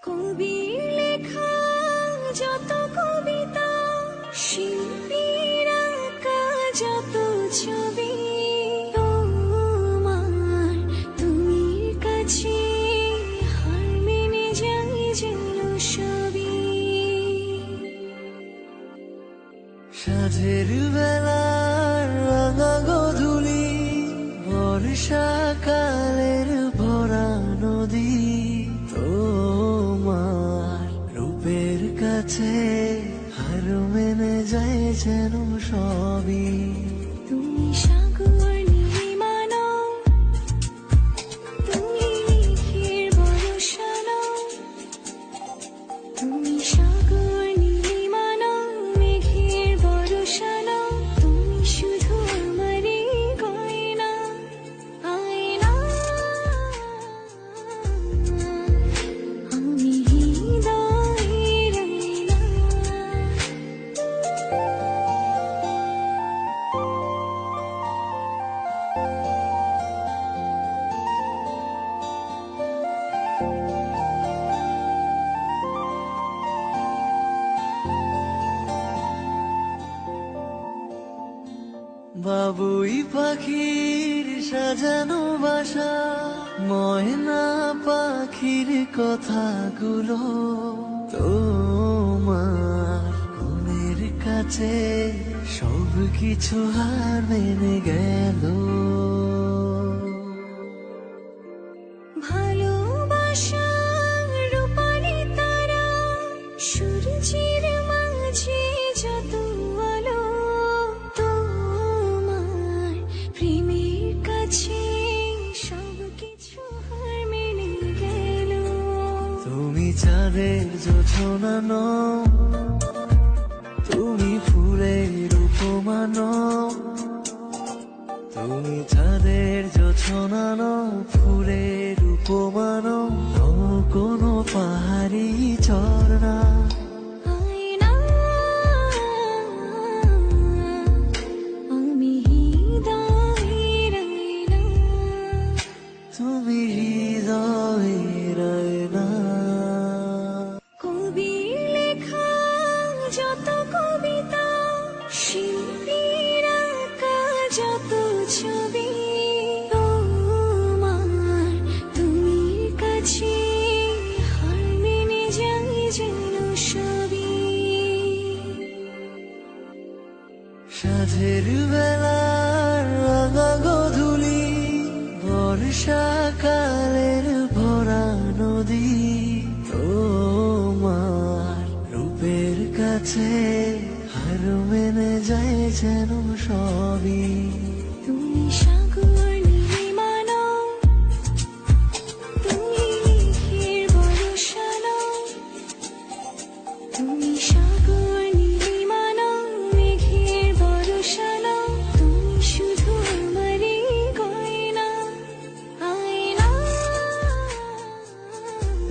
কবির লেখা যত কবিতা, শিল্পীর আঁকা যত ছবি, তোমার তুমির কাছে হার মেনে যাই যেন সবই। সাঁঝের বেলার রাঙা গোধূলি, বর্ষাকালের ভরা নদী, তোমার রূপের কাছে হার মেনে যায় যেন সবই। তুমি সাগর নীলিমা নও, তুমি মেঘের বর্ষা নও, তুমি সাগর নীলিমা নও, মেঘের বর্ষা নও, তুমি শুধু আমারই গয়না, আয়না। আমি হৃদয়ের আয়না। বাবুই পাখির সাজানো বাসা, ময়না পাখির কথাগুলো তোমার মনের কাছে সব কিছু হার মেনে গেল। ভালোবাসা রূপালি তারা, সূর্যের মাঝে যত আলো, তোমার প্রেমের কাছে সব কিছু হার মেনে গেল। তুমি চাঁদের জোছনা নও, তুমি ফুলের উপমা নও, তুমি চাঁদের জোছনা নও, ফুলের উপমা নও, নও কোনো পাহাড়ি ঝর্ণা। আয়না, আমি হৃদয়ের আয়না। তুমি হৃদয়ের আয়না। কবির লেখা যত কবিতা, শিল্পীর আঁকা যত ছবি, তোমার তুমির কাছে হার মেনে যাই যেন সবই। সাঁঝের বেলার রাঙা গোধূলি, বর্ষাকালের ভরা নদী, তোমার রূপের কাছে হার মেনে যায় যেন সবই। তুমি সাগর